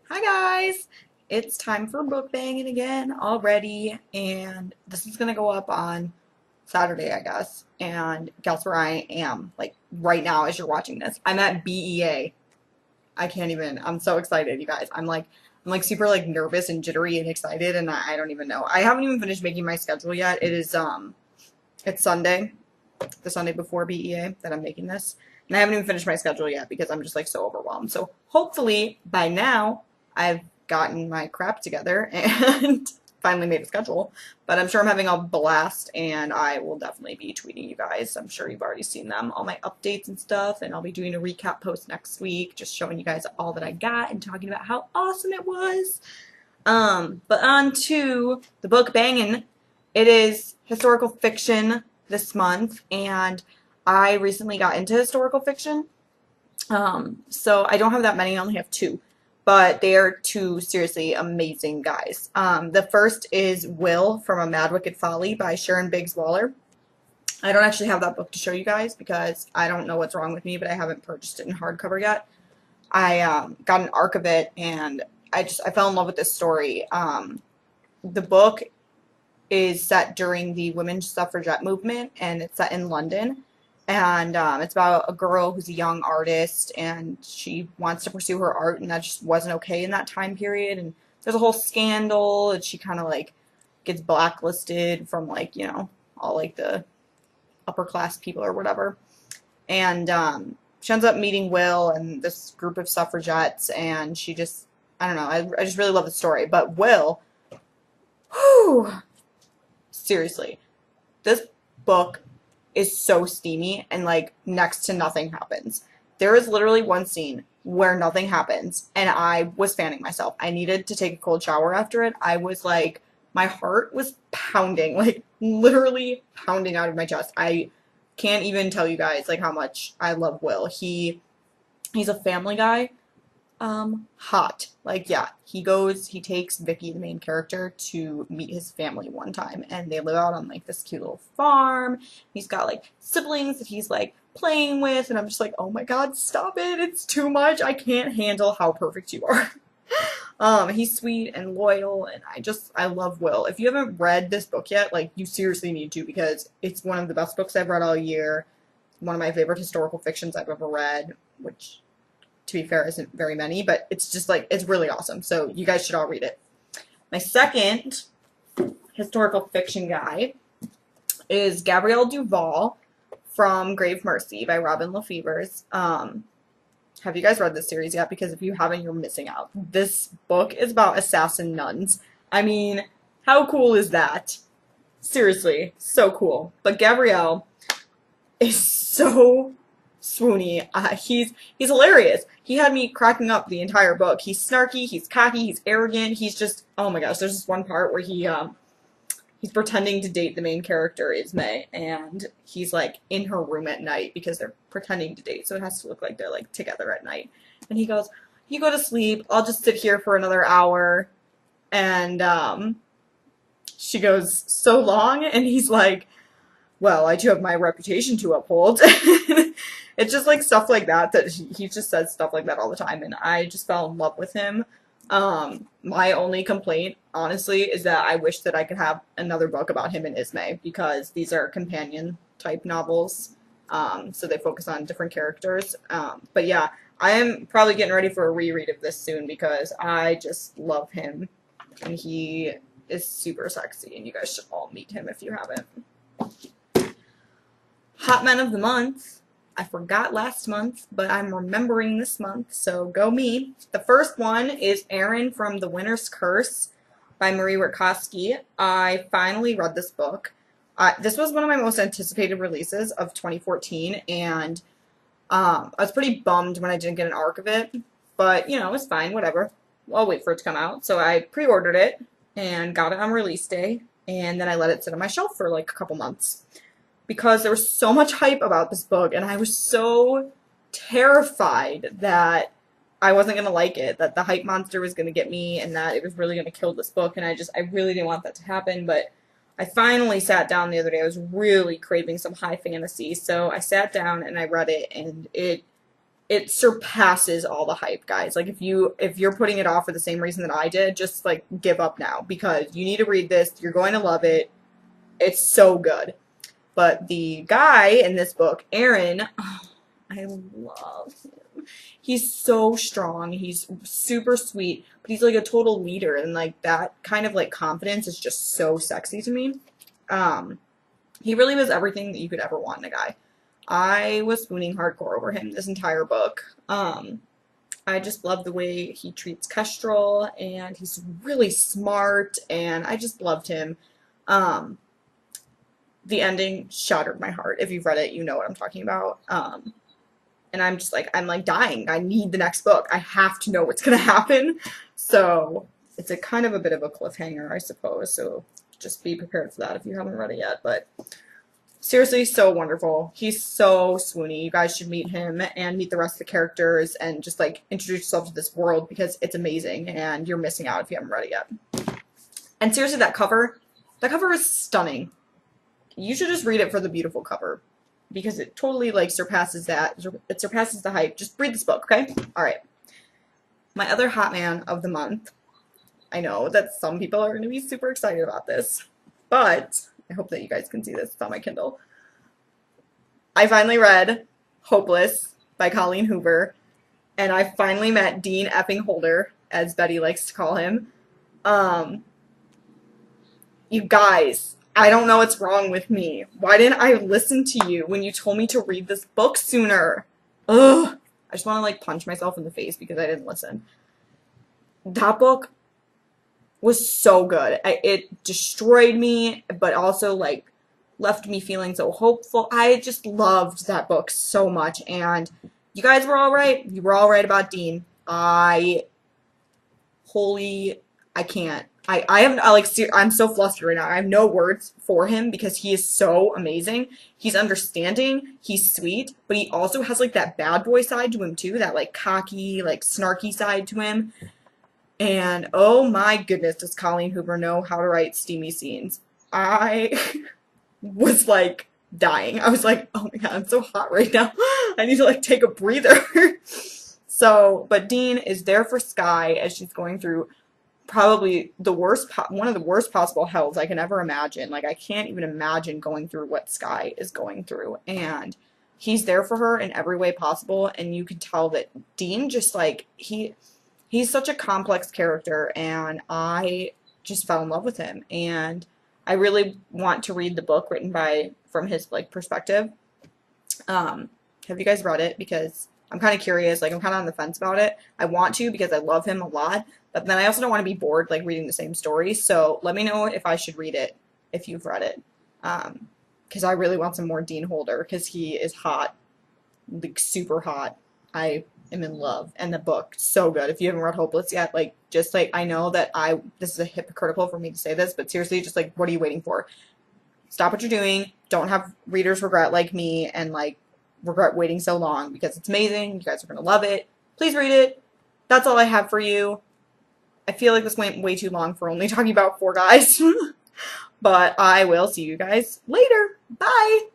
Hi guys! It's time for book banging again already, and this is gonna go up on Saturday, I guess. And guess where I am, like right now as you're watching this? I'm at BEA. I can't even, I'm so excited, you guys. I'm like super like nervous and jittery and excited, and I don't even know. I haven't even finished making my schedule yet. It's Sunday, the Sunday before BEA that I'm making this. And I haven't even finished my schedule yet because I'm just like so overwhelmed. So hopefully by now I've gotten my crap together and finally made a schedule. But I'm sure I'm having a blast and I will definitely be tweeting you guys. I'm sure you've already seen them, all my updates and stuff. And I'll be doing a recap post next week, just showing you guys all that I got and talking about how awesome it was. But on to the book banging. It is historical fiction this month, and I recently got into historical fiction. So I don't have that many, I only have two, but they are two seriously amazing guys. The first is Will from A Mad Wicked Folly by Sharon Biggs Waller. I don't actually have that book to show you guys because I don't know what's wrong with me, but I haven't purchased it in hardcover yet. I got an arc of it, and I fell in love with this story. The book is set during the women's suffragette movement, and it's set in London. And it's about a girl who's a young artist, and she wants to pursue her art, and that just wasn't okay in that time period. And there's a whole scandal, and she kind of like gets blacklisted from like all like the upper class people or whatever. And she ends up meeting Will and this group of suffragettes, and she just I don't know. I just really love the story. But Will, whew, seriously, this book is so steamy and like next to nothing happens. There is literally one scene where nothing happens and I was fanning myself. I needed to take a cold shower after it. I was like, my heart was pounding, like literally pounding out of my chest. I can't even tell you guys like how much I love Will. He's a family guy, hot. Like, yeah, he takes Vicky, the main character, to meet his family one time, and they live out on like this cute little farm. He's got like siblings that he's like playing with, and I'm just like, oh my god, stop it, it's too much. I can't handle how perfect you are. He's sweet and loyal, and I love Will. If you haven't read this book yet, like, you seriously need to, because it's one of the best books I've read all year. One of my favorite historical fictions I've ever read, which to be fair, isn't very many, but it's just like, it's really awesome. So you guys should all read it. My second historical fiction guy is Gabrielle Duval from Grave Mercy by Robin Lefevers. Have you guys read this series yet? Because if you haven't, you're missing out. This book is about assassin nuns. I mean, how cool is that? Seriously, so cool. But Gabrielle is so swoony. He's hilarious. He had me cracking up the entire book. He's snarky, he's cocky, he's arrogant. He's just, oh my gosh. There's this one part where he's pretending to date the main character, Ismay, and he's like in her room at night because they're pretending to date, so it has to look like they're like together at night. And he goes, "You go to sleep. I'll just sit here for another hour." And she goes, "So long?" And he's like, "Well, I do have my reputation to uphold." It's just like stuff like that he just says stuff like that all the time, and I just fell in love with him. My only complaint, honestly, is that I wish that I could have another book about him and Ismay, because these are companion type novels. So they focus on different characters. But yeah, I am probably getting ready for a reread of this soon because I just love him, and he is super sexy, and you guys should all meet him if you haven't. Hot Men of the Month. I forgot last month, but I'm remembering this month, so go me. The first one is Aaron from The Winter's Curse by Marie Wiercowski. I finally read this book. This was one of my most anticipated releases of 2014, and I was pretty bummed when I didn't get an arc of it, but, you know, it's fine, whatever. I'll wait for it to come out. So I pre-ordered it and got it on release day, and then I let it sit on my shelf for like a couple months, because there was so much hype about this book, and I was so terrified that I wasn't going to like it, that the hype monster was going to get me, and that it was really going to kill this book, and I really didn't want that to happen. But I finally sat down the other day. I was really craving some high fantasy, so I sat down and I read it, and it it surpasses all the hype, guys. Like if you're putting it off for the same reason that I did, just like give up now because you need to read this. You're going to love it. It's so good. But the guy in this book, Aaron, oh, I love him. He's so strong. He's super sweet, but he's like a total leader, and like that kind of like confidence is just so sexy to me. Um, he really was everything that you could ever want in a guy. I was spooning hardcore over him this entire book. I just love the way he treats Kestrel, and he's really smart, and I just loved him. Um, the ending shattered my heart. If you've read it, you know what I'm talking about. And I'm like dying. I need the next book. I have to know what's gonna happen. So it's a kind of a bit of a cliffhanger, I suppose. So just be prepared for that if you haven't read it yet. But seriously, so wonderful. He's so swoony. You guys should meet him and meet the rest of the characters and just like introduce yourself to this world because it's amazing and you're missing out if you haven't read it yet. And seriously, that cover is stunning. You should just read it for the beautiful cover because it totally like surpasses that. It surpasses the hype. Just read this book, okay? All right. My other hot man of the month. I know that some people are going to be super excited about this, but I hope that you guys can see this. It's on my Kindle. I finally read Hopeless by Colleen Hoover, and I finally met Dean effing Holder, as Betty likes to call him. You guys, I don't know what's wrong with me. Why didn't I listen to you when you told me to read this book sooner? Ugh. I just want to like punch myself in the face because I didn't listen. That book was so good. It destroyed me, but also like left me feeling so hopeful. I just loved that book so much, and you guys were all right. You were all right about Dean. I can't. I'm so flustered right now. I have no words for him because he is so amazing. He's understanding, he's sweet, but he also has like that bad boy side to him too, that like cocky, like snarky side to him. And oh my goodness, does Colleen Hoover know how to write steamy scenes. I was like dying. I was like, oh my god, I'm so hot right now. I need to like take a breather. So, but Dean is there for Skye as she's going through probably one of the worst possible hells I can ever imagine. Like, I can't even imagine going through what Skye is going through. And he's there for her in every way possible. And you can tell that Dean just like, he's such a complex character, and I just fell in love with him. And I really want to read the book written from his like perspective. Have you guys read it? Because I'm kind of curious. Like, I'm kind of on the fence about it. I want to because I love him a lot, but then I also don't want to be bored like reading the same story. So let me know if I should read it if you've read it, because I really want some more Dean Holder because he is hot, like super hot. I am in love, and the book so good. If you haven't read Hopeless yet, like just like I know that this is a hypocritical for me to say this, but seriously, just like what are you waiting for? Stop what you're doing. Don't have readers regret like me and like regret waiting so long because it's amazing. You guys are gonna love it. Please read it. That's all I have for you. I feel like this went way too long for only talking about 4 guys, but I will see you guys later. Bye.